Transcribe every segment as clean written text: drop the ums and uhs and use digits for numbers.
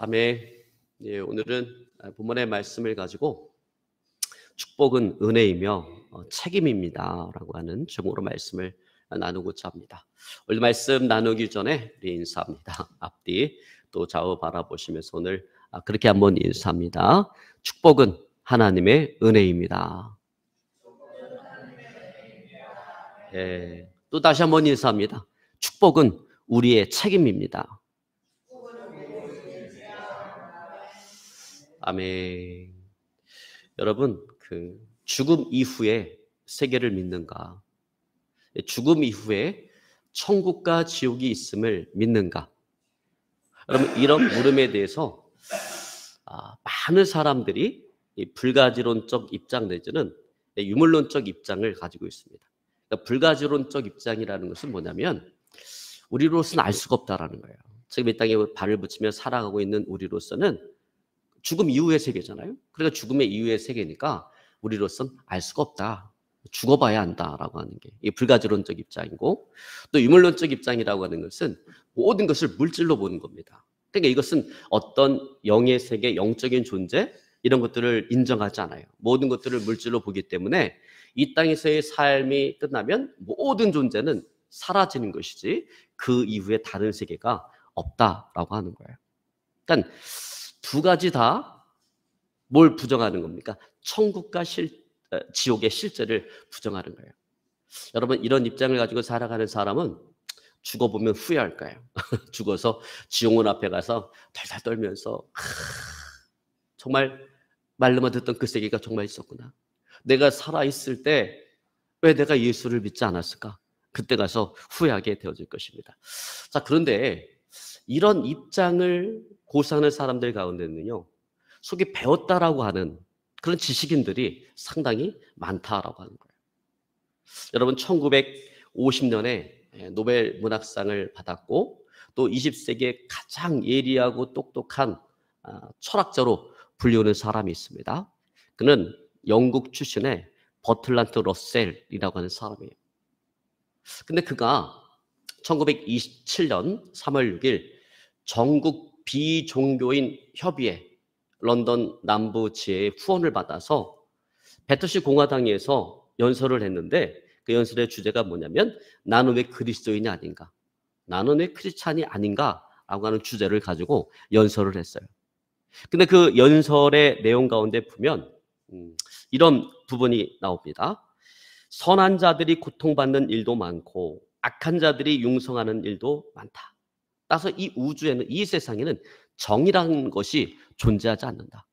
아멘. 예, 오늘은 본문의 말씀을 가지고 축복은 은혜이며 책임입니다라고 하는 제목으로 말씀을 나누고자 합니다. 오늘 말씀 나누기 전에 우리 인사합니다. 앞뒤 또 좌우 바라보시면서 오늘 그렇게 한번 인사합니다. 축복은 하나님의 은혜입니다. 예, 또 다시 한번 인사합니다. 축복은 우리의 책임입니다. 아멘. 여러분, 죽음 이후에 세계를 믿는가? 죽음 이후에 천국과 지옥이 있음을 믿는가? 여러분, 이런 물음에 대해서 많은 사람들이 이 불가지론적 입장 내지는 유물론적 입장을 가지고 있습니다. 그러니까 불가지론적 입장이라는 것은 뭐냐면 우리로서는 알 수가 없다라는 거예요. 지금 이 땅에 발을 붙이며 살아가고 있는 우리로서는 죽음 이후의 세계잖아요. 그러니까 죽음의 이후의 세계니까 우리로서는 알 수가 없다. 죽어봐야 한다라고 하는 게 이게 불가지론적 입장이고, 또 유물론적 입장이라고 하는 것은 모든 것을 물질로 보는 겁니다. 그러니까 이것은 어떤 영의 세계, 영적인 존재 이런 것들을 인정하지 않아요. 모든 것들을 물질로 보기 때문에 이 땅에서의 삶이 끝나면 모든 존재는 사라지는 것이지 그 이후에 다른 세계가 없다라고 하는 거예요. 그러니까 두 가지 다 뭘 부정하는 겁니까? 천국과 지옥의 실제를 부정하는 거예요. 여러분, 이런 입장을 가지고 살아가는 사람은 죽어보면 후회할 거예요. 죽어서 지옥문 앞에 가서 덜덜 떨면서 정말 말로만 듣던 그 세계가 정말 있었구나. 내가 살아있을 때 왜 내가 예수를 믿지 않았을까? 그때 가서 후회하게 되어질 것입니다. 자, 그런데 이런 입장을 고수하는 사람들 가운데는요, 속에 배웠다라고 하는 그런 지식인들이 상당히 많다라고 하는 거예요. 여러분, 1950년에 노벨 문학상을 받았고 또 20세기의 가장 예리하고 똑똑한 철학자로 불리우는 사람이 있습니다. 그는 영국 출신의 버틀란트 러셀이라고 하는 사람이에요. 근데 그가 1927년 3월 6일 전국 비종교인 협의회 런던 남부지회의 후원을 받아서 배터시 공화당에서 연설을 했는데 그 연설의 주제가 뭐냐면 나는 왜 그리스도인이 아닌가? 나는 왜 크리스찬이 아닌가? 라고 하는 주제를 가지고 연설을 했어요. 근데 그 연설의 내용 가운데 보면 이런 부분이 나옵니다. 선한 자들이 고통받는 일도 많고 악한 자들이 융성하는 일도 많다. 따라서 이 우주에는, 이 세상에는 정의라는 것이 존재하지 않는다.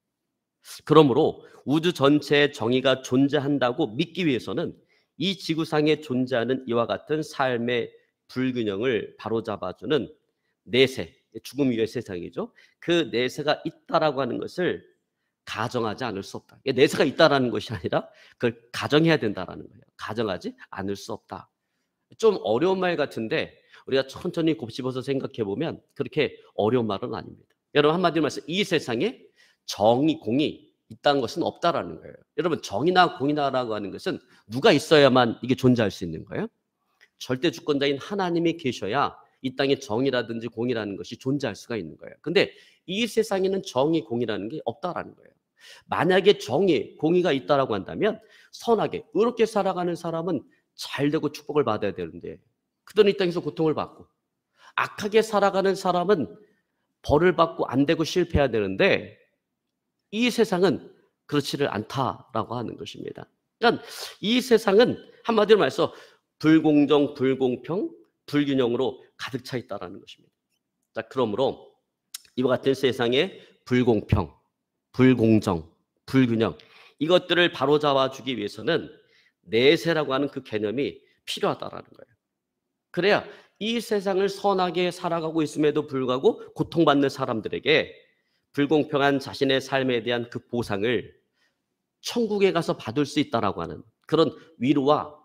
그러므로 우주 전체에 정의가 존재한다고 믿기 위해서는 이 지구상에 존재하는 이와 같은 삶의 불균형을 바로잡아주는 내세, 죽음 이후의 세상이죠. 그 내세가 있다라고 하는 것을 가정하지 않을 수 없다. 내세가 있다라는 것이 아니라 그걸 가정해야 된다라는 거예요. 가정하지 않을 수 없다. 좀 어려운 말 같은데 우리가 천천히 곱씹어서 생각해 보면 그렇게 어려운 말은 아닙니다. 여러분, 한마디로 말해서 이 세상에 정의, 공이 있다는 것은 없다라는 거예요. 여러분, 정의나 공이나라고 하는 것은 누가 있어야만 이게 존재할 수 있는 거예요? 절대 주권자인 하나님이 계셔야 이 땅에 정의라든지 공이라는 것이 존재할 수가 있는 거예요. 근데 이 세상에는 정의, 공이라는 게 없다라는 거예요. 만약에 정의, 공의가 있다라고 한다면 선하게, 의롭게 살아가는 사람은 잘 되고 축복을 받아야 되는데 그들은 이 땅에서 고통을 받고, 악하게 살아가는 사람은 벌을 받고 안 되고 실패해야 되는데 이 세상은 그렇지를 않다라고 하는 것입니다. 그러니까 이 세상은 한마디로 말해서 불공정, 불공평, 불균형으로 가득 차 있다라는 것입니다. 자, 그러므로 이와 같은 세상의 불공평, 불공정, 불균형, 이것들을 바로잡아 주기 위해서는 내세라고 하는 그 개념이 필요하다라는 거예요. 그래야 이 세상을 선하게 살아가고 있음에도 불구하고 고통받는 사람들에게 불공평한 자신의 삶에 대한 그 보상을 천국에 가서 받을 수 있다라고 하는 그런 위로와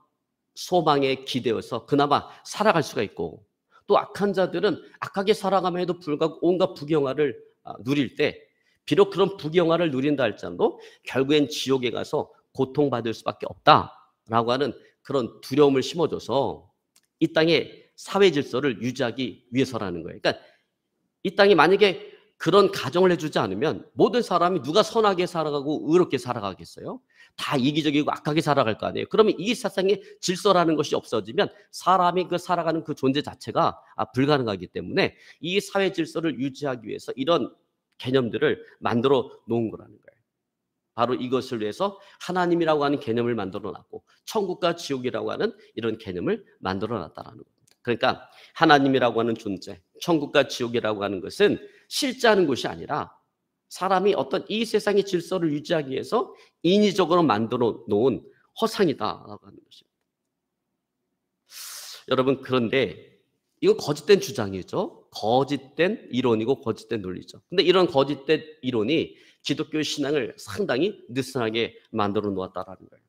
소망에 기대어서 그나마 살아갈 수가 있고, 또 악한 자들은 악하게 살아감에도 불구하고 온갖 부경화를 누릴 때 비록 그런 부경화를 누린다 할지라도 결국엔 지옥에 가서 고통받을 수밖에 없다라고 하는 그런 두려움을 심어줘서 이 땅에 사회 질서를 유지하기 위해서라는 거예요. 그러니까 이 땅이 만약에 그런 가정을 해주지 않으면 모든 사람이 누가 선하게 살아가고 의롭게 살아가겠어요? 다 이기적이고 악하게 살아갈 거 아니에요. 그러면 이 세상에 질서라는 것이 없어지면 사람이 그 살아가는 그 존재 자체가 불가능하기 때문에 이 사회 질서를 유지하기 위해서 이런 개념들을 만들어 놓은 거라는 거예요. 바로 이것을 위해서 하나님이라고 하는 개념을 만들어 놨고 천국과 지옥이라고 하는 이런 개념을 만들어 놨다라는 겁니다. 그러니까 하나님이라고 하는 존재, 천국과 지옥이라고 하는 것은 실제하는 것이 아니라 사람이 어떤 이 세상의 질서를 유지하기 위해서 인위적으로 만들어 놓은 허상이다라고 하는 것입니다. 여러분, 그런데 이거 거짓된 주장이죠. 거짓된 이론이고 거짓된 논리죠. 근데 이런 거짓된 이론이 기독교 신앙을 상당히 느슨하게 만들어 놓았다라는 거예요.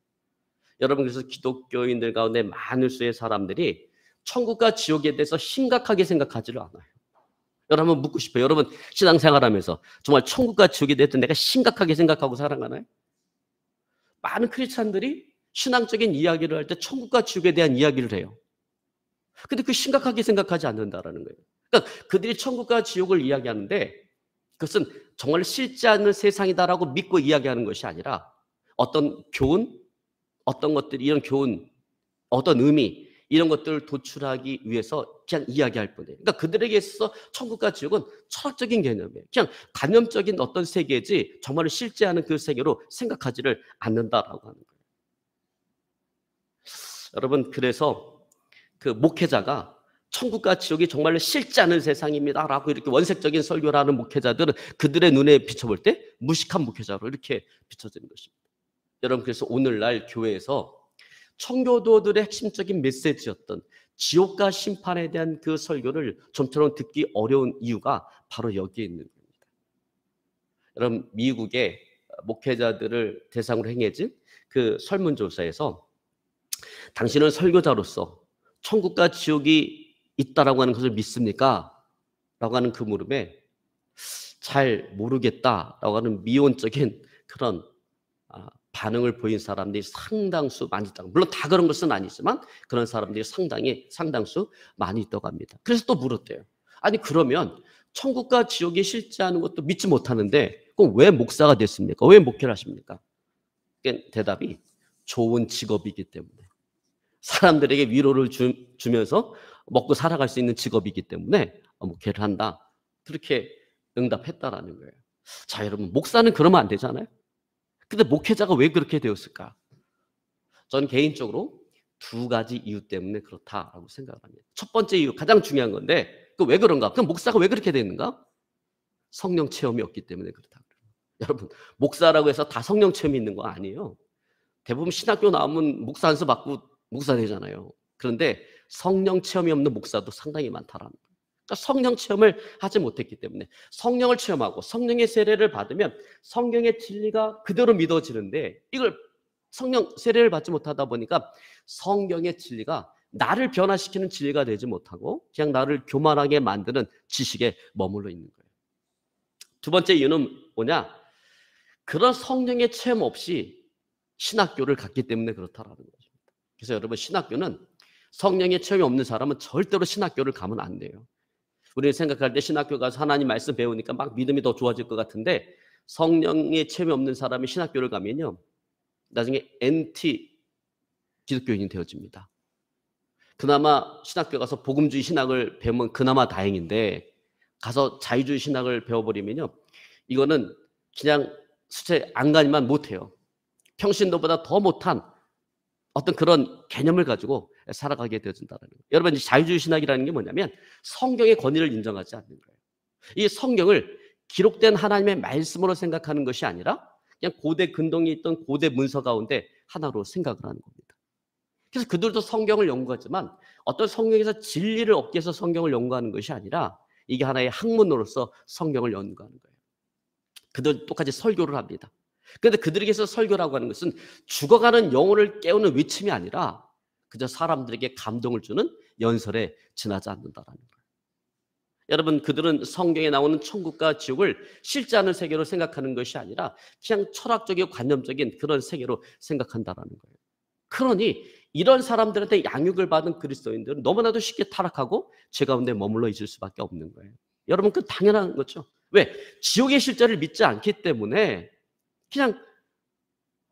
여러분, 그래서 기독교인들 가운데 많은 수의 사람들이 천국과 지옥에 대해서 심각하게 생각하지를 않아요. 여러분, 한번 묻고 싶어요. 여러분, 신앙생활하면서 정말 천국과 지옥에 대해서 내가 심각하게 생각하고 살아가나요? 많은 크리스찬들이 신앙적인 이야기를 할 때 천국과 지옥에 대한 이야기를 해요. 근데 그 심각하게 생각하지 않는다라는 거예요. 그러니까 그들이 천국과 지옥을 이야기하는데 그것은 정말 실제 않는 세상이다라고 믿고 이야기하는 것이 아니라 어떤 교훈, 어떤 것들, 이런 교훈, 어떤 의미, 이런 것들을 도출하기 위해서 그냥 이야기할 뿐이에요. 그러니까 그들에게 있어서 천국과 지옥은 철학적인 개념이에요. 그냥 관념적인 어떤 세계지 정말 실제 않은 그 세계로 생각하지를 않는다라고 하는 거예요. 여러분, 그래서 그 목회자가 천국과 지옥이 정말로 실제 않은 세상입니다라고 이렇게 원색적인 설교를 하는 목회자들은 그들의 눈에 비춰볼 때 무식한 목회자로 이렇게 비춰지는 것입니다. 여러분, 그래서 오늘날 교회에서 청교도들의 핵심적인 메시지였던 지옥과 심판에 대한 그 설교를 좀처럼 듣기 어려운 이유가 바로 여기에 있는 겁니다. 여러분, 미국의 목회자들을 대상으로 행해진 그 설문조사에서 당신은 설교자로서 천국과 지옥이 있다라고 하는 것을 믿습니까? 라고 하는 그 물음에 잘 모르겠다라고 하는 미온적인 그런 반응을 보인 사람들이 상당수 많이 있다고. 물론 다 그런 것은 아니지만 그런 사람들이 상당수 많이 있다고 합니다. 그래서 또 물었대요. 아니, 그러면 천국과 지옥이 실제하는 것도 믿지 못하는데 그럼 왜 목사가 됐습니까? 왜 목회를 하십니까? 대답이 좋은 직업이기 때문에, 사람들에게 위로를 주면서 먹고 살아갈 수 있는 직업이기 때문에 목회를 한다. 그렇게 응답했다라는 거예요. 자, 여러분, 목사는 그러면 안 되잖아요. 근데 목회자가 왜 그렇게 되었을까? 저는 개인적으로 두 가지 이유 때문에 그렇다라고 생각을 합니다. 첫 번째 이유, 가장 중요한 건데 그 왜 그런가? 그럼 목사가 왜 그렇게 되는가? 성령 체험이 없기 때문에 그렇다. 여러분, 목사라고 해서 다 성령 체험이 있는 거 아니에요. 대부분 신학교 나오면 목사 안수 받고 목사 되잖아요. 그런데 성령 체험이 없는 목사도 상당히 많다라는 거예요. 그러니까 성령 체험을 하지 못했기 때문에 성령을 체험하고 성령의 세례를 받으면 성경의 진리가 그대로 믿어지는데 이걸 성령 세례를 받지 못하다 보니까 성경의 진리가 나를 변화시키는 진리가 되지 못하고 그냥 나를 교만하게 만드는 지식에 머물러 있는 거예요. 두 번째 이유는 뭐냐? 그런 성령의 체험 없이 신학교를 갔기 때문에 그렇다라는 것입니다. 그래서 여러분, 신학교는 성령의 체험이 없는 사람은 절대로 신학교를 가면 안 돼요. 우리는 생각할 때 신학교 가서 하나님 말씀 배우니까 막 믿음이 더 좋아질 것 같은데 성령의 체험이 없는 사람이 신학교를 가면요, 나중에 NT 기독교인이 되어집니다. 그나마 신학교 가서 복음주의 신학을 배우면 그나마 다행인데 가서 자유주의 신학을 배워버리면요, 이거는 그냥 수채 안간히만 못해요. 평신도보다 더 못한 어떤 그런 개념을 가지고 살아가게 되어진다는 거예요. 여러분, 자유주의 신학이라는 게 뭐냐면 성경의 권위를 인정하지 않는 거예요. 이 성경을 기록된 하나님의 말씀으로 생각하는 것이 아니라 그냥 고대 근동에 있던 고대 문서 가운데 하나로 생각을 하는 겁니다. 그래서 그들도 성경을 연구하지만 어떤 성경에서 진리를 얻기 위해서 성경을 연구하는 것이 아니라 이게 하나의 학문으로서 성경을 연구하는 거예요. 그들 똑같이 설교를 합니다. 그런데 그들에게서 설교라고 하는 것은 죽어가는 영혼을 깨우는 외침이 아니라 그저 사람들에게 감동을 주는 연설에 지나지 않는다라는 거예요. 여러분, 그들은 성경에 나오는 천국과 지옥을 실제 않은 세계로 생각하는 것이 아니라 그냥 철학적이고 관념적인 그런 세계로 생각한다라는 거예요. 그러니 이런 사람들한테 양육을 받은 그리스도인들은 너무나도 쉽게 타락하고 죄 가운데 머물러 있을 수밖에 없는 거예요. 여러분, 그 당연한 거죠. 왜? 지옥의 실제를 믿지 않기 때문에 그냥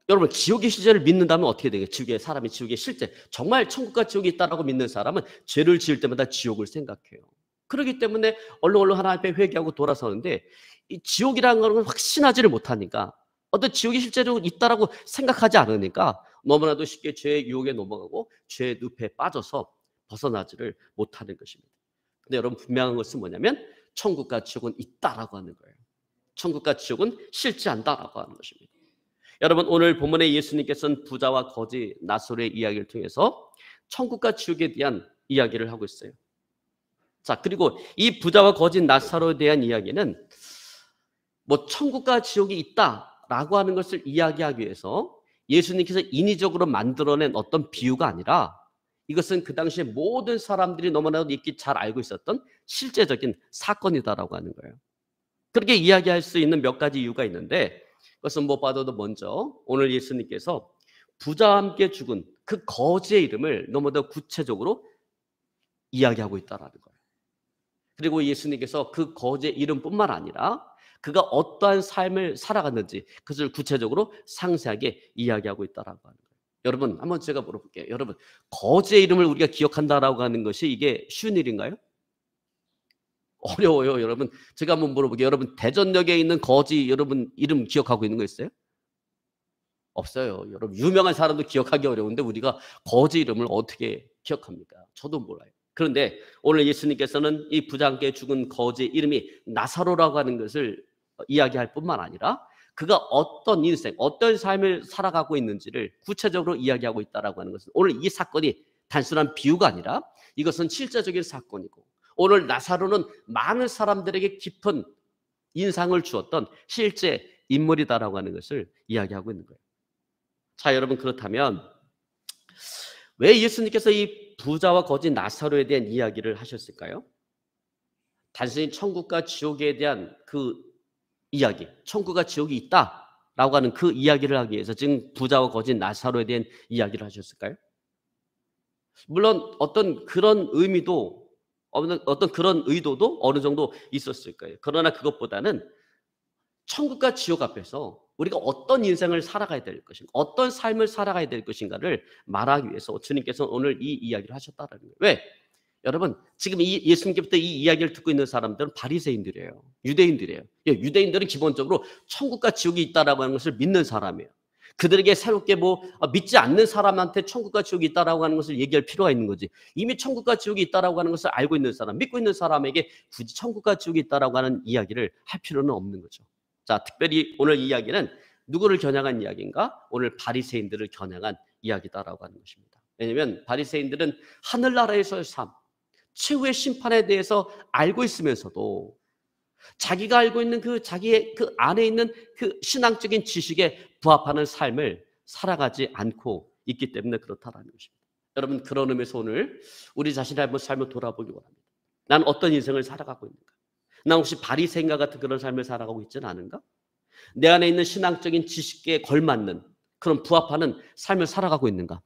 여러분 지옥의 실제를 믿는다면 어떻게 되겠어요? 사람이 지옥의 실제 정말 천국과 지옥이 있다라고 믿는 사람은 죄를 지을 때마다 지옥을 생각해요. 그렇기 때문에 얼른 하나님 앞에 회개하고 돌아서는데 이 지옥이라는 걸 확신하지를 못하니까 어떤 지옥이 실제로 있다라고 생각하지 않으니까 너무나도 쉽게 죄의 유혹에 넘어가고 죄의 늪에 빠져서 벗어나지를 못하는 것입니다. 근데 여러분 분명한 것은 뭐냐면 천국과 지옥은 있다라고 하는 거예요. 천국과 지옥은 실제한다라고 하는 것입니다. 여러분 오늘 본문에 예수님께서는 부자와 거지 나사로의 이야기를 통해서 천국과 지옥에 대한 이야기를 하고 있어요. 자, 그리고 이 부자와 거지 나사로에 대한 이야기는 뭐 천국과 지옥이 있다라고 하는 것을 이야기하기 위해서 예수님께서 인위적으로 만들어낸 어떤 비유가 아니라 이것은 그 당시에 모든 사람들이 너무나도 익히 잘 알고 있었던 실제적인 사건이다라고 하는 거예요. 그렇게 이야기할 수 있는 몇 가지 이유가 있는데 그것은 무엇보다도 먼저 오늘 예수님께서 부자와 함께 죽은 그 거지의 이름을 너무나 구체적으로 이야기하고 있다라는 거예요. 그리고 예수님께서 그 거지의 이름뿐만 아니라 그가 어떠한 삶을 살아갔는지 그것을 구체적으로 상세하게 이야기하고 있다라고 하는 거예요. 여러분 한번 제가 물어볼게요. 여러분 거지의 이름을 우리가 기억한다라고 하는 것이 이게 쉬운 일인가요? 어려워요. 여러분 제가 한번 물어볼게요. 여러분 대전역에 있는 거지 여러분 이름 기억하고 있는 거 있어요? 없어요. 여러분 유명한 사람도 기억하기 어려운데 우리가 거지 이름을 어떻게 기억합니까? 저도 몰라요. 그런데 오늘 예수님께서는 이 부자와 함께 죽은 거지의 이름이 나사로라고 하는 것을 이야기할 뿐만 아니라 그가 어떤 인생, 어떤 삶을 살아가고 있는지를 구체적으로 이야기하고 있다라고 하는 것은 오늘 이 사건이 단순한 비유가 아니라 이것은 실제적인 사건이고 오늘 나사로는 많은 사람들에게 깊은 인상을 주었던 실제 인물이다라고 하는 것을 이야기하고 있는 거예요. 자, 여러분 그렇다면 왜 예수님께서 이 부자와 거지 나사로에 대한 이야기를 하셨을까요? 단순히 천국과 지옥에 대한 그 이야기, 천국과 지옥이 있다라고 하는 그 이야기를 하기 위해서 지금 부자와 거지 나사로에 대한 이야기를 하셨을까요? 물론 어떤 그런 의미도 어떤 그런 의도도 어느 정도 있었을 거예요. 그러나 그것보다는 천국과 지옥 앞에서 우리가 어떤 인생을 살아가야 될 것인가, 어떤 삶을 살아가야 될 것인가를 말하기 위해서 주님께서 오늘 이 이야기를 하셨다는 거예요. 왜? 여러분 지금 예수님께부터 이 이야기를 듣고 있는 사람들은 바리새인들이에요. 유대인들이에요. 유대인들은 기본적으로 천국과 지옥이 있다라고 하는 것을 믿는 사람이에요. 그들에게 새롭게 믿지 않는 사람한테 천국과 지옥이 있다라고 하는 것을 얘기할 필요가 있는 거지. 이미 천국과 지옥이 있다라고 하는 것을 알고 있는 사람, 믿고 있는 사람에게 굳이 천국과 지옥이 있다라고 하는 이야기를 할 필요는 없는 거죠. 자, 특별히 오늘 이야기는 누구를 겨냥한 이야기인가? 오늘 바리새인들을 겨냥한 이야기다라고 하는 것입니다. 왜냐하면 바리새인들은 하늘나라에서의 삶, 최후의 심판에 대해서 알고 있으면서도 자기가 알고 있는 그 자기의 그 안에 있는 그 신앙적인 지식에 부합하는 삶을 살아가지 않고 있기 때문에 그렇다라는 것입니다. 여러분 그런 의미에서 오늘 우리 자신의 한번 삶을 돌아보기 원합니다. 난 어떤 인생을 살아가고 있는가? 난 혹시 바리새인과 같은 그런 삶을 살아가고 있지는 않은가? 내 안에 있는 신앙적인 지식에 걸맞는 그런 부합하는 삶을 살아가고 있는가?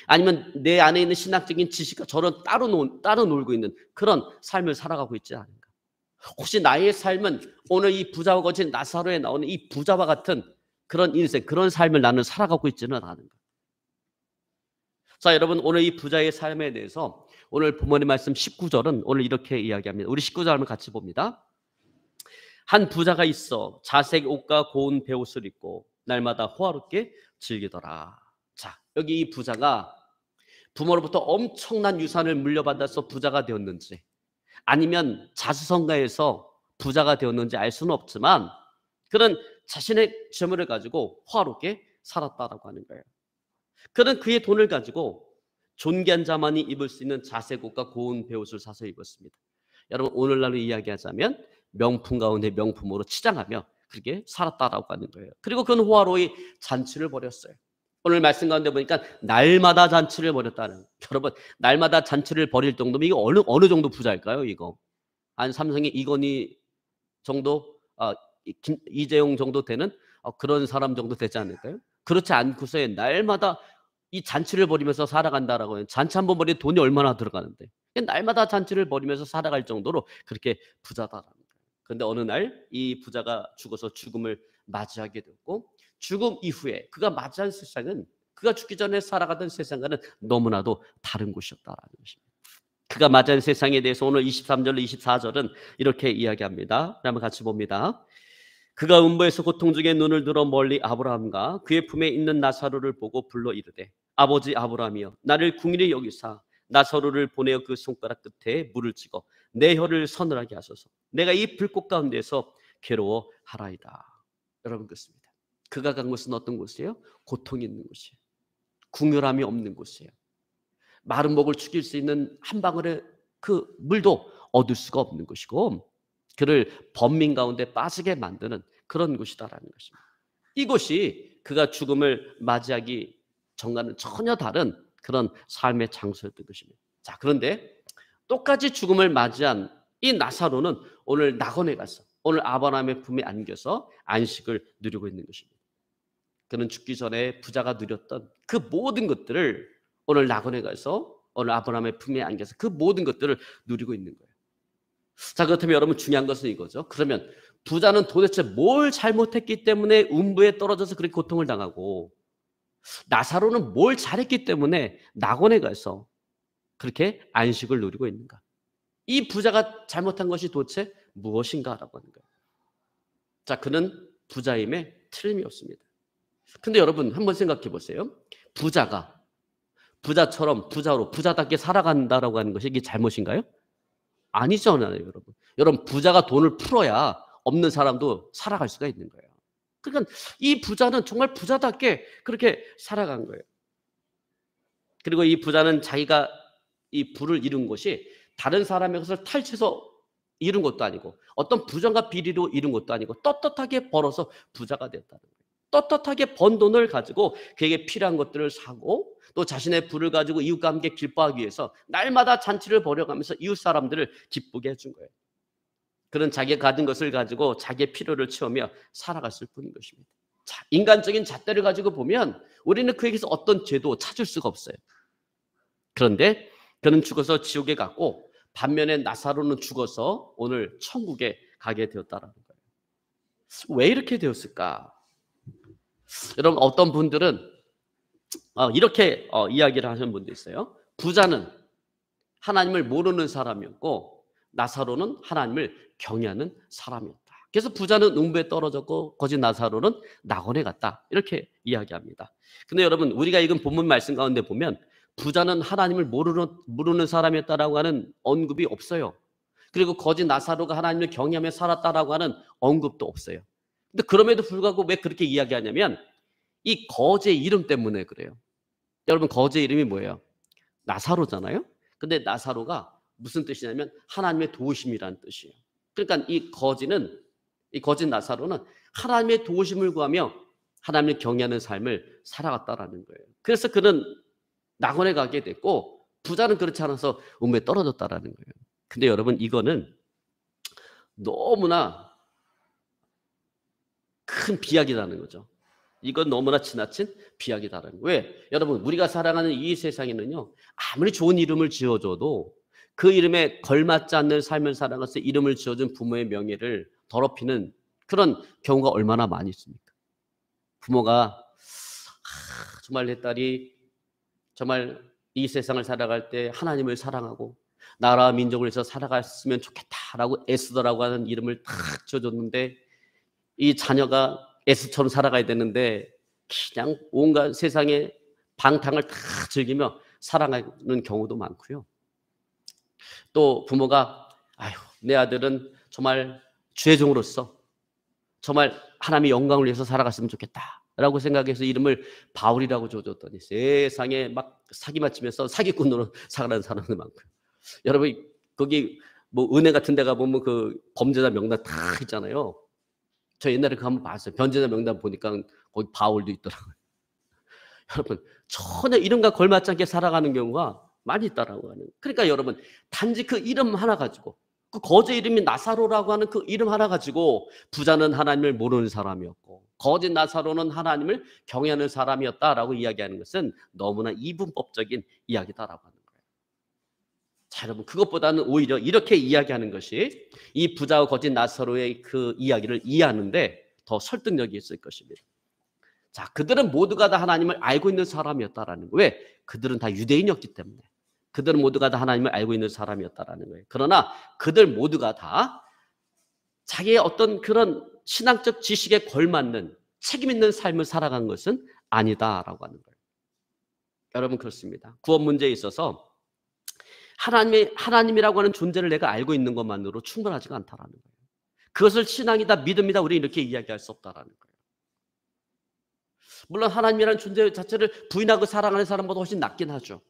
아니면 내 안에 있는 신학적인 지식과 저런 따로 놀고 있는 그런 삶을 살아가고 있지 않은가? 혹시 나의 삶은 오늘 이 부자와 거지 나사로에 나오는 이 부자와 같은 그런 인생, 그런 삶을 나는 살아가고 있지는 않은가? 자, 여러분 오늘 이 부자의 삶에 대해서 오늘 본문의 말씀 19절은 오늘 이렇게 이야기합니다. 우리 19절 한번 같이 봅니다. 한 부자가 있어 자색 옷과 고운 베옷을 입고 날마다 호화롭게 즐기더라. 자, 여기 이 부자가 부모로부터 엄청난 유산을 물려받아서 부자가 되었는지 아니면 자수성가해서 부자가 되었는지 알 수는 없지만 그는 자신의 재물을 가지고 호화롭게 살았다라고 하는 거예요. 그는 그의 돈을 가지고 존귀한 자만이 입을 수 있는 자색 옷과 고운 베옷을 사서 입었습니다. 여러분 오늘날로 이야기하자면 명품 가운데 명품으로 치장하며 그렇게 살았다라고 하는 거예요. 그리고 그는 호화로이 잔치를 벌였어요. 오늘 말씀 가운데 보니까 날마다 잔치를 벌였다는. 여러분 날마다 잔치를 벌일 정도면 이거 어느 정도 부자일까요? 이거 한 삼성의 이건희 정도, 이재용 정도 되는 그런 사람 정도 되지 않을까요? 그렇지 않고서 날마다 이 잔치를 벌이면서 살아간다라고 해요. 잔치 한번 벌이면 돈이 얼마나 들어가는데 날마다 잔치를 벌이면서 살아갈 정도로 그렇게 부자다라는 거예요. 그런데 어느 날 이 부자가 죽어서 죽음을 맞이하게 됐고, 죽음 이후에 그가 맞이한 세상은 그가 죽기 전에 살아가던 세상과는 너무나도 다른 곳이었다라는 것입니다. 그가 맞이한 세상에 대해서 오늘 23절, 24절은 이렇게 이야기합니다. 한번 같이 봅니다. 그가 음부에서 고통 중에 눈을 들어 멀리 아브라함과 그의 품에 있는 나사로를 보고 불러 이르되, 아버지 아브라함이여, 나를 궁일히 여기사 나사로를 보내어 그 손가락 끝에 물을 찍어 내 혀를 서늘하게 하소서. 내가 이 불꽃 가운데서 괴로워하라이다. 여러분, 그렇습니다. 그가 간 곳은 어떤 곳이에요? 고통이 있는 곳이에요. 궁혈함이 없는 곳이에요. 마른 목을 죽일 수 있는 한 방울의 그 물도 얻을 수가 없는 것이고, 그를 번민 가운데 빠지게 만드는 그런 곳이다라는 것입니다. 이곳이 그가 죽음을 맞이하기 전과는 전혀 다른 그런 삶의 장소였던 것입니다. 자, 그런데 똑같이 죽음을 맞이한 이 나사로는 오늘 낙원에 가서 오늘 아브라함의 품에 안겨서 안식을 누리고 있는 것입니다. 그는 죽기 전에 부자가 누렸던 그 모든 것들을 오늘 낙원에 가서 오늘 아브라함의 품에 안겨서 그 모든 것들을 누리고 있는 거예요. 자, 그렇다면 여러분, 중요한 것은 이거죠. 그러면 부자는 도대체 뭘 잘못했기 때문에 음부에 떨어져서 그렇게 고통을 당하고, 나사로는 뭘 잘했기 때문에 낙원에 가서 그렇게 안식을 누리고 있는가? 이 부자가 잘못한 것이 도대체 무엇인가라고 하는 거예요. 자, 그는 부자임에 틀림이 없습니다. 근데 여러분, 한번 생각해 보세요. 부자가 부자처럼 부자로 부자답게 살아간다라고 하는 것이 이게 잘못인가요? 아니잖아요, 여러분. 여러분, 부자가 돈을 풀어야 없는 사람도 살아갈 수가 있는 거예요. 그러니까 이 부자는 정말 부자답게 그렇게 살아간 거예요. 그리고 이 부자는 자기가 이 부를 이룬 것이 다른 사람의 것을 탈취해서 이룬 것도 아니고, 어떤 부정과 비리로 이룬 것도 아니고, 떳떳하게 벌어서 부자가 됐다는 거예요. 떳떳하게 번 돈을 가지고 그에게 필요한 것들을 사고, 또 자신의 부를 가지고 이웃과 함께 기뻐하기 위해서 날마다 잔치를 벌여가면서 이웃 사람들을 기쁘게 해준 거예요. 그런 자기가 가진 것을 가지고 자기의 필요를 채우며 살아갔을 뿐인 것입니다. 자, 인간적인 잣대를 가지고 보면 우리는 그에게서 어떤 죄도 찾을 수가 없어요. 그런데 그는 죽어서 지옥에 갔고, 반면에 나사로는 죽어서 오늘 천국에 가게 되었다라는 거예요. 왜 이렇게 되었을까? 여러분, 어떤 분들은 이렇게 이야기를 하시는 분도 있어요. 부자는 하나님을 모르는 사람이었고, 나사로는 하나님을 경외하는 사람이었다. 그래서 부자는 음부에 떨어졌고 거짓 나사로는 낙원에 갔다, 이렇게 이야기합니다. 근데 여러분, 우리가 읽은 본문 말씀 가운데 보면 부자는 하나님을 모르는 사람이었다라고 하는 언급이 없어요. 그리고 거짓 나사로가 하나님을 경외하며 살았다라고 하는 언급도 없어요. 근데 그럼에도 불구하고 왜 그렇게 이야기하냐면 이 거지의 이름 때문에 그래요. 여러분, 거지의 이름이 뭐예요? 나사로잖아요. 근데 나사로가 무슨 뜻이냐면 하나님의 도우심이라는 뜻이에요. 그러니까 이 거짓 나사로는 하나님의 도우심을 구하며 하나님을 경외하는 삶을 살아갔다라는 거예요. 그래서 그는 낙원에 가게 됐고, 부자는 그렇지 않아서 음부에 떨어졌다라는 거예요. 근데 여러분, 이거는 너무나 큰 비약이라는 거죠. 이건 너무나 지나친 비약이다라는 거예요. 왜? 여러분, 우리가 살아가는 이 세상에는요, 아무리 좋은 이름을 지어줘도 그 이름에 걸맞지 않는 삶을 살아가서 이름을 지어준 부모의 명예를 더럽히는 그런 경우가 얼마나 많이 있습니까? 부모가 정말 내 딸이 정말 이 세상을 살아갈 때 하나님을 사랑하고 나라와 민족을 위해서 살아갔으면 좋겠다라고 애쓰더라고 하는 이름을 탁 지어줬는데, 이 자녀가 에스처럼 살아가야 되는데 그냥 온갖 세상의 방탕을 다 즐기며 살아가는 경우도 많고요. 또 부모가 아유, 내 아들은 정말 주의 종으로서 정말 하나님의 영광을 위해서 살아갔으면 좋겠다라고 생각해서 이름을 바울이라고 줘줬더니 세상에 막 사기 맞추면서 사기꾼으로 살아가는 사람도 많고요. 여러분, 거기 뭐 은행 같은 데 가보면 그 범죄자 명단 다 있잖아요. 저 옛날에 그거 한번 봤어요. 범죄자 명단 보니까 거기 바울도 있더라고요. 여러분, 전혀 이름과 걸맞지 않게 살아가는 경우가 많이 있다라고 하는. 그러니까 여러분, 단지 그 이름 하나 가지고, 그 거제 이름이 나사로라고 하는 그 이름 하나 가지고 부자는 하나님을 모르는 사람이었고 거짓 나사로는 하나님을 경외하는 사람이었다라고 이야기하는 것은 너무나 이분법적인 이야기다라고 하는 거예요. 자, 여러분, 그것보다는 오히려 이렇게 이야기하는 것이 이 부자와 거짓 나사로의 그 이야기를 이해하는데 더 설득력이 있을 것입니다. 자, 그들은 모두가 다 하나님을 알고 있는 사람이었다라는 거예요. 왜? 그들은 다 유대인이었기 때문에. 그들은 모두가 다 하나님을 알고 있는 사람이었다라는 거예요. 그러나 그들 모두가 다 자기의 어떤 그런 신앙적 지식에 걸맞는 책임 있는 삶을 살아간 것은 아니다라고 하는 거예요. 여러분, 그렇습니다. 구원 문제에 있어서 하나님이라고 하는 존재를 내가 알고 있는 것만으로 충분하지가 않다라는 거예요. 그것을 신앙이다, 믿음이다, 우리 이렇게 이야기할 수 없다라는 거예요. 물론 하나님이라는 존재 자체를 부인하고 사랑하는 사람보다 훨씬 낫긴 하죠.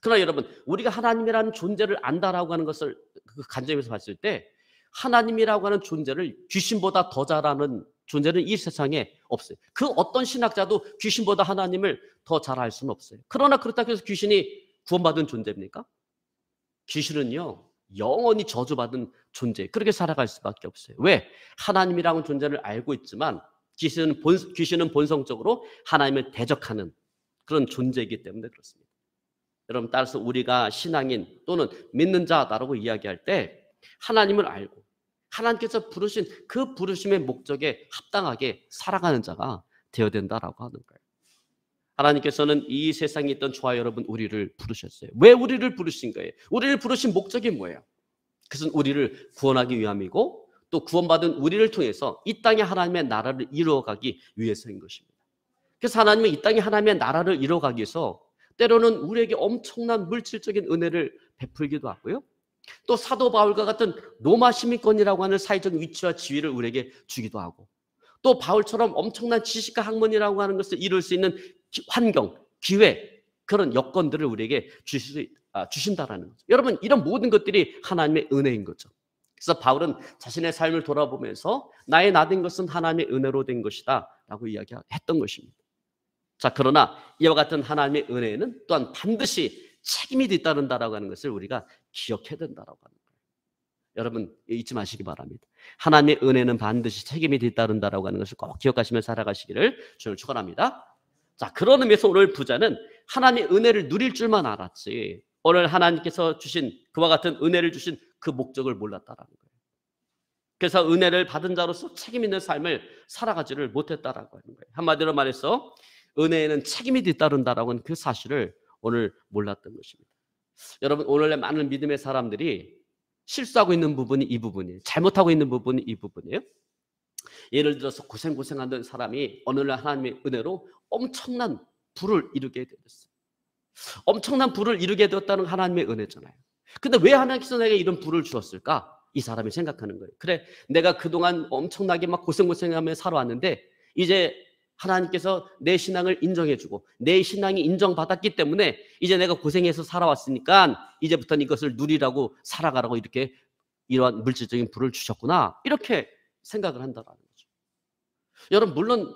그러나 여러분, 우리가 하나님이라는 존재를 안다라고 하는 것을 그 관점에서 봤을 때 하나님이라고 하는 존재를 귀신보다 더 잘하는 존재는 이 세상에 없어요. 그 어떤 신학자도 귀신보다 하나님을 더 잘 알 수는 없어요. 그러나 그렇다고 해서 귀신이 구원받은 존재입니까? 귀신은요, 영원히 저주받은 존재, 그렇게 살아갈 수밖에 없어요. 왜? 하나님이라는 존재를 알고 있지만 귀신은 본성적으로 하나님을 대적하는 그런 존재이기 때문에 그렇습니다. 여러분, 따라서 우리가 신앙인 또는 믿는 자다라고 이야기할 때 하나님을 알고 하나님께서 부르신 그 부르심의 목적에 합당하게 살아가는 자가 되어야 된다라고 하는 거예요. 하나님께서는 이 세상에 있던 저와 여러분 우리를 부르셨어요. 왜 우리를 부르신 거예요? 우리를 부르신 목적이 뭐예요? 그것은 우리를 구원하기 위함이고 또 구원받은 우리를 통해서 이 땅에 하나님의 나라를 이루어가기 위해서인 것입니다. 그래서 하나님은 이 땅에 하나님의 나라를 이루어가기 위해서 때로는 우리에게 엄청난 물질적인 은혜를 베풀기도 하고요. 또 사도 바울과 같은 로마 시민권이라고 하는 사회적 위치와 지위를 우리에게 주기도 하고 또 바울처럼 엄청난 지식과 학문이라고 하는 것을 이룰 수 있는 환경, 기회, 그런 여건들을 우리에게 주신다라는 거죠. 여러분, 이런 모든 것들이 하나님의 은혜인 거죠. 그래서 바울은 자신의 삶을 돌아보면서 나의 나된 것은 하나님의 은혜로 된 것이다 라고 이야기했던 것입니다. 자, 그러나 이와 같은 하나님의 은혜는 또한 반드시 책임이 뒤따른다라고 하는 것을 우리가 기억해야 된다라고 하는 거예요. 여러분, 잊지 마시기 바랍니다. 하나님의 은혜는 반드시 책임이 뒤따른다라고 하는 것을 꼭 기억하시며 살아가시기를 주를 축원합니다. 자, 그런 의미에서 오늘 부자는 하나님의 은혜를 누릴 줄만 알았지 오늘 하나님께서 주신 그와 같은 은혜를 주신 그 목적을 몰랐다라는 거예요. 그래서 은혜를 받은 자로서 책임 있는 삶을 살아가지를 못했다라고 하는 거예요. 한마디로 말해서 은혜에는 책임이 뒤따른다라고 하는 그 사실을 오늘 몰랐던 것입니다. 여러분, 오늘날 많은 믿음의 사람들이 실수하고 있는 부분이 이 부분이에요. 잘못하고 있는 부분이 이 부분이에요. 예를 들어서 고생하던 사람이 어느 날 하나님의 은혜로 엄청난 부를 이루게 되었어요. 엄청난 부를 이루게 되었다는 하나님의 은혜잖아요. 근데 왜 하나님께서 내게 이런 부를 주었을까? 이 사람이 생각하는 거예요. 그래, 내가 그동안 엄청나게 막 고생하며 살아왔는데 이제 하나님께서 내 신앙을 인정해주고 내 신앙이 인정받았기 때문에 이제 내가 고생해서 살아왔으니까 이제부터는 이것을 누리라고 살아가라고 이렇게 이러한 물질적인 부를 주셨구나, 이렇게 생각을 한다는 거죠. 여러분, 물론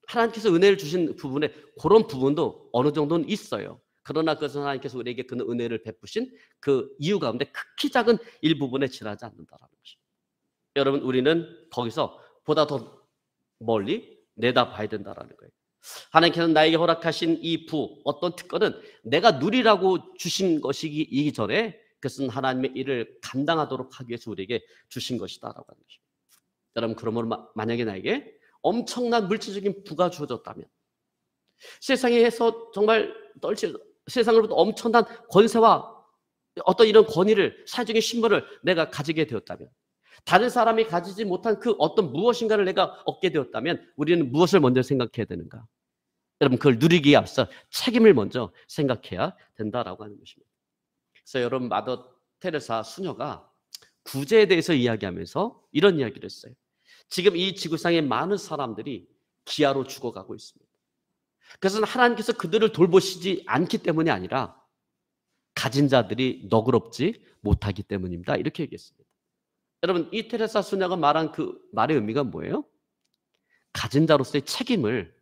하나님께서 은혜를 주신 부분에 그런 부분도 어느 정도는 있어요. 그러나 그것은 하나님께서 우리에게 그 은혜를 베푸신 그 이유 가운데 극히 작은 일부분에 지나지 않는다는 것입니다. 여러분, 우리는 거기서 보다 더 멀리 내다봐야 된다는 거예요. 하나님께서 나에게 허락하신 이 부, 어떤 특권은 내가 누리라고 주신 것이기 전에 그것은 하나님의 일을 감당하도록 하기 위해서 우리에게 주신 것이다라고 하는 것입니다. 여러분, 그러므로 만약에 나에게 엄청난 물질적인 부가 주어졌다면, 세상에서 정말 세상으로부터 엄청난 권세와 어떤 이런 권위를, 사회적인 신분을 내가 가지게 되었다면, 다른 사람이 가지지 못한 그 어떤 무엇인가를 내가 얻게 되었다면 우리는 무엇을 먼저 생각해야 되는가? 여러분, 그걸 누리기에 앞서 책임을 먼저 생각해야 된다라고 하는 것입니다. 그래서 여러분, 마더 테레사 수녀가 구제에 대해서 이야기하면서 이런 이야기를 했어요. 지금 이 지구상의 많은 사람들이 기아로 죽어가고 있습니다. 그것은 하나님께서 그들을 돌보시지 않기 때문이 아니라 가진 자들이 너그럽지 못하기 때문입니다. 이렇게 얘기했습니다. 여러분, 이 테레사 수녀가 말한 그 말의 의미가 뭐예요? 가진 자로서의 책임을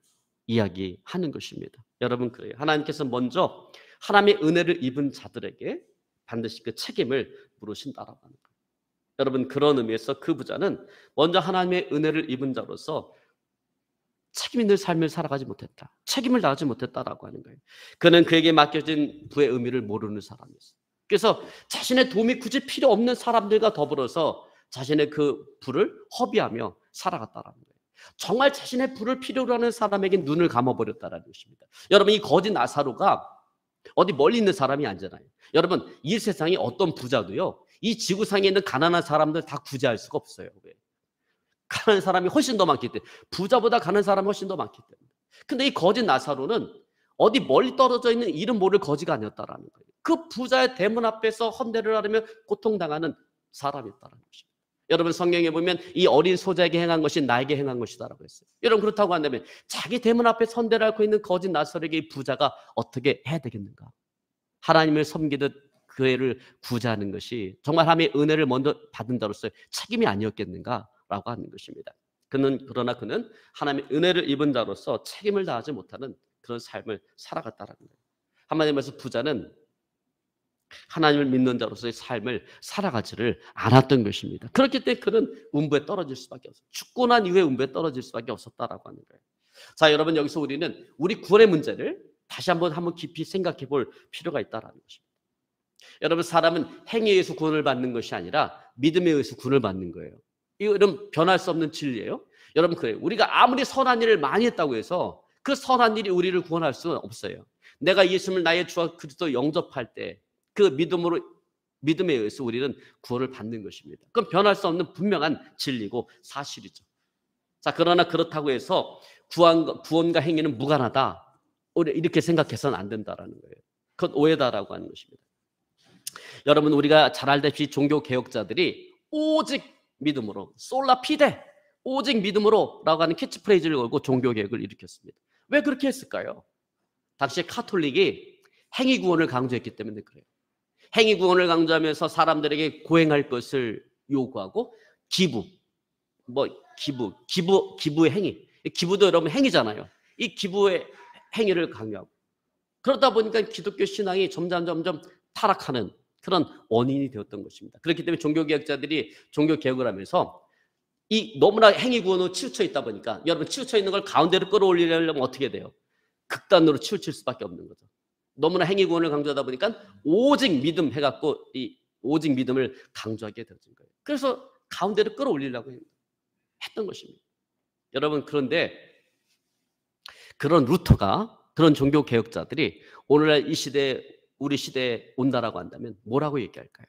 이야기하는 것입니다. 여러분, 그래요. 하나님께서 먼저 하나님의 은혜를 입은 자들에게 반드시 그 책임을 물으신다라고 하는 거예요. 여러분, 그런 의미에서 그 부자는 먼저 하나님의 은혜를 입은 자로서 책임 있는 삶을 살아가지 못했다, 책임을 다하지 못했다라고 하는 거예요. 그는 그에게 맡겨진 부의 의미를 모르는 사람이었어요. 그래서 자신의 도움이 굳이 필요 없는 사람들과 더불어서 자신의 그 부를 허비하며 살아갔다라는 거예요. 정말 자신의 부를 필요로 하는 사람에게 눈을 감아버렸다라는 것입니다. 여러분, 이 거짓 나사로가 어디 멀리 있는 사람이 아니잖아요. 여러분, 이 세상에 어떤 부자도요, 이 지구상에 있는 가난한 사람들 다 구제할 수가 없어요. 왜? 가난한 사람이 훨씬 더 많기 때문에. 부자보다 가난한 사람이 훨씬 더 많기 때문에. 근데 이 거짓 나사로는 어디 멀리 떨어져 있는 이름 모를 거지가 아니었다라는 거예요. 그 부자의 대문 앞에서 헌대를 하려며 고통당하는 사람이었다는 것입니다. 여러분, 성경에 보면 이 어린 소자에게 행한 것이 나에게 행한 것이다라고 했어요. 여러분, 그렇다고 한다면 자기 대문 앞에 헌대를 앓고 있는 거짓 나사로에게 이 부자가 어떻게 해야 되겠는가? 하나님을 섬기듯 그 애를 구제하는 것이 정말 하나님의 은혜를 먼저 받은다로서의 책임이 아니었겠는가라고 하는 것입니다. 그러나 그는 하나님의 은혜를 입은 자로서 책임을 다하지 못하는 그런 삶을 살아갔다라는 거예요. 한마디로 말해서 부자는 하나님을 믿는 자로서의 삶을 살아가지를 않았던 것입니다. 그렇기 때문에 그는 음부에 떨어질 수밖에 없어요. 죽고 난 이후에 음부에 떨어질 수밖에 없었다라고 하는 거예요. 자, 여러분, 여기서 우리는 우리 구원의 문제를 다시 한번 깊이 생각해 볼 필요가 있다라는 것입니다. 여러분, 사람은 행위에 의해서 구원을 받는 것이 아니라 믿음에 의해서 구원을 받는 거예요. 이건 변할 수 없는 진리예요. 여러분, 그래요. 우리가 아무리 선한 일을 많이 했다고 해서 그 선한 일이 우리를 구원할 수는 없어요. 내가 예수님을 나의 주와 그리스도 영접할 때 그 믿음에 의해서 우리는 구원을 받는 것입니다. 그건 변할 수 없는 분명한 진리고 사실이죠. 자, 그러나 그렇다고 해서 구원과 행위는 무관하다, 이렇게 생각해서는 안 된다라는 거예요. 그건 오해다라고 하는 것입니다. 여러분, 우리가 잘 알다시피 종교 개혁자들이 오직 믿음으로, 솔라 피데, 오직 믿음으로 라고 하는 캐치프레이즈를 걸고 종교 개혁을 일으켰습니다. 왜 그렇게 했을까요? 당시 카톨릭이 행위 구원을 강조했기 때문에 그래요. 행위 구원을 강조하면서 사람들에게 고행할 것을 요구하고 기부의 행위. 기부도 여러분 행위잖아요. 이 기부의 행위를 강요하고, 그러다 보니까 기독교 신앙이 점점 타락하는 그런 원인이 되었던 것입니다. 그렇기 때문에 종교개혁자들이 종교개혁을 하면서 이 너무나 행위 구원으로 치우쳐 있다 보니까, 여러분, 치우쳐 있는 걸 가운데로 끌어올리려면 어떻게 돼요? 극단으로 치우칠 수밖에 없는 거죠. 너무나 행위 구원을 강조하다 보니까 오직 믿음 해갖고 이 오직 믿음을 강조하게 되어진 거예요. 그래서 가운데로 끌어올리려고 했던 것입니다. 여러분, 그런데 그런 루터가, 그런 종교 개혁자들이 오늘날 이 시대에, 우리 시대에 온다라고 한다면 뭐라고 얘기할까요?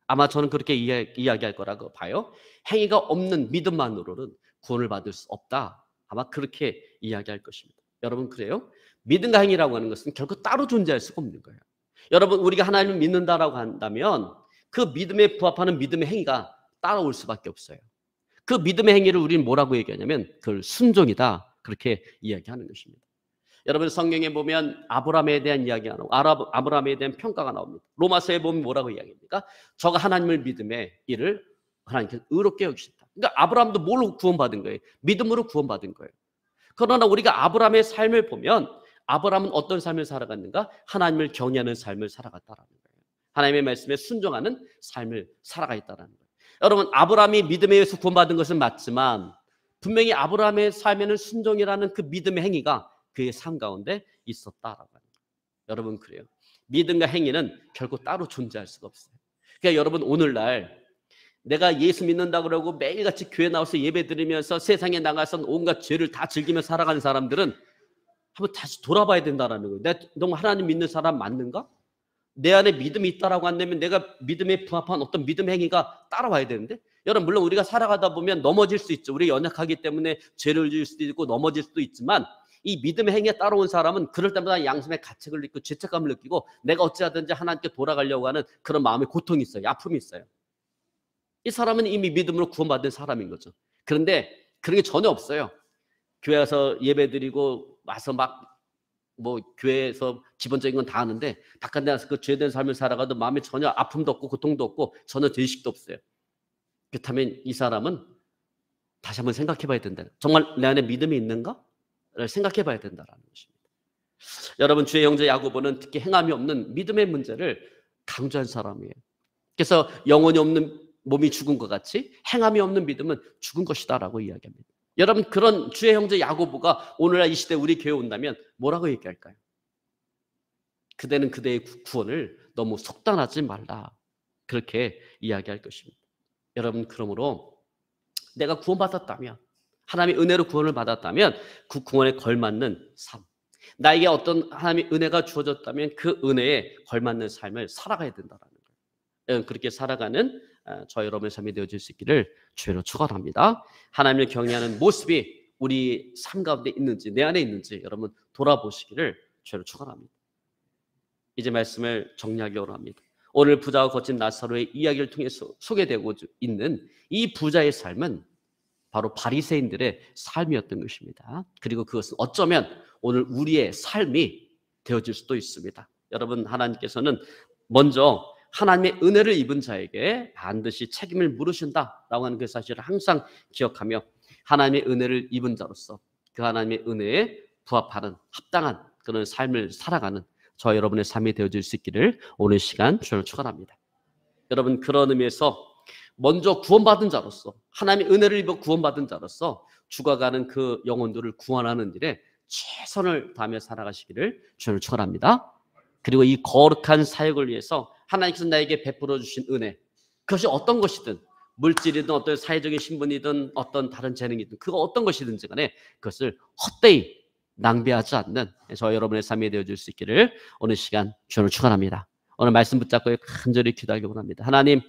아마 저는 그렇게 이야기할 거라고 봐요. 행위가 없는 믿음만으로는 구원을 받을 수 없다. 아마 그렇게 이야기할 것입니다. 여러분, 그래요? 믿음과 행위라고 하는 것은 결코 따로 존재할 수가 없는 거예요. 여러분, 우리가 하나님을 믿는다라고 한다면 그 믿음에 부합하는 믿음의 행위가 따라올 수밖에 없어요. 그 믿음의 행위를 우리는 뭐라고 얘기하냐면 그걸 순종이다, 그렇게 이야기하는 것입니다. 여러분, 성경에 보면 아브라함에 대한 이야기가 나오고 아브라함에 대한 평가가 나옵니다. 로마서에 보면 뭐라고 이야기합니까? 저가 하나님을 믿음에 이를 하나님께서 의롭게 여기신다. 그러니까 아브라함도 뭘로 구원받은 거예요? 믿음으로 구원받은 거예요. 그러나 우리가 아브라함의 삶을 보면 아브라함은 어떤 삶을 살아갔는가? 하나님을 경외하는 삶을 살아갔다라는 거예요. 하나님의 말씀에 순종하는 삶을 살아가 있다라는 거예요. 여러분, 아브라함이 믿음에 의해서 구원받은 것은 맞지만 분명히 아브라함의 삶에는 순종이라는 그 믿음의 행위가 그의 삶 가운데 있었다라고 합니다. 여러분, 그래요. 믿음과 행위는 결코 따로 존재할 수가 없어요. 그러니까 여러분, 오늘날 내가 예수 믿는다 그러고 매일같이 교회 나와서 예배 드리면서 세상에 나가서 온갖 죄를 다 즐기며 살아가는 사람들은 한번 다시 돌아봐야 된다는 거예요. 내가 정말 하나님 믿는 사람 맞는가? 내 안에 믿음이 있다라고 한다면 내가 믿음에 부합한 어떤 믿음 행위가 따라와야 되는데, 여러분, 물론 우리가 살아가다 보면 넘어질 수 있죠. 우리 연약하기 때문에 죄를 지을 수도 있고 넘어질 수도 있지만, 이 믿음의 행위에 따라온 사람은 그럴 때마다 양심의 가책을 느끼고 죄책감을 느끼고 내가 어찌하든지 하나님께 돌아가려고 하는 그런 마음의 고통이 있어요. 아픔이 있어요. 이 사람은 이미 믿음으로 구원받은 사람인 거죠. 그런데 그런 게 전혀 없어요. 교회 와서 예배 드리고 와서 교회에서 기본적인 건 다 하는데 바깥에 나가서 그 죄된 삶을 살아가도 마음에 전혀 아픔도 없고 고통도 없고 전혀 죄의식도 없어요. 그렇다면 이 사람은 다시 한번 생각해 봐야 된다. 정말 내 안에 믿음이 있는가? 를 생각해 봐야 된다는 것입니다. 여러분, 주의 형제 야고보는 특히 행함이 없는 믿음의 문제를 강조한 사람이에요. 그래서 영혼이 없는 몸이 죽은 것 같이 행함이 없는 믿음은 죽은 것이다라고 이야기합니다. 여러분, 그런 주의 형제 야고보가 오늘날 이 시대 우리 교회에 온다면 뭐라고 얘기할까요? 그대는 그대의 구원을 너무 속단하지 말라. 그렇게 이야기할 것입니다. 여러분, 그러므로 내가 구원받았다면, 하나님의 은혜로 구원을 받았다면 그 구원에 걸맞는 삶, 나에게 어떤 하나님의 은혜가 주어졌다면 그 은혜에 걸맞는 삶을 살아가야 된다는 거예요. 그렇게 살아가는 저 여러분의 삶이 되어질 수 있기를 주로 축원합니다. 하나님을 경외하는 모습이 우리 삶 가운데 있는지, 내 안에 있는지 여러분 돌아보시기를 주로 축원합니다. 이제 말씀을 정리하려고 합니다. 오늘 부자와 거친 나사로의 이야기를 통해서 소개되고 있는 이 부자의 삶은 바로 바리새인들의 삶이었던 것입니다. 그리고 그것은 어쩌면 오늘 우리의 삶이 되어질 수도 있습니다. 여러분, 하나님께서는 먼저 하나님의 은혜를 입은 자에게 반드시 책임을 물으신다라고 하는 그 사실을 항상 기억하며 하나님의 은혜를 입은 자로서 그 하나님의 은혜에 부합하는 합당한 그런 삶을 살아가는 저 여러분의 삶이 되어질 수 있기를 오늘 시간 주를 축원합니다. 여러분, 그런 의미에서 먼저 구원받은 자로서 하나님의 은혜를 입어 구원받은 자로서 죽어가는 그 영혼들을 구원하는 일에 최선을 다하며 살아가시기를 주를 축원합니다. 그리고 이 거룩한 사역을 위해서 하나님께서 나에게 베풀어 주신 은혜, 그것이 어떤 것이든 물질이든 어떤 사회적인 신분이든 어떤 다른 재능이든 그거 어떤 것이든지 간에 그것을 헛되이 낭비하지 않는 저 여러분의 삶이 되어질 수 있기를 오늘 시간 주를 축원합니다. 오늘 말씀 붙잡고 간절히 기도하기 원합니다. 하나님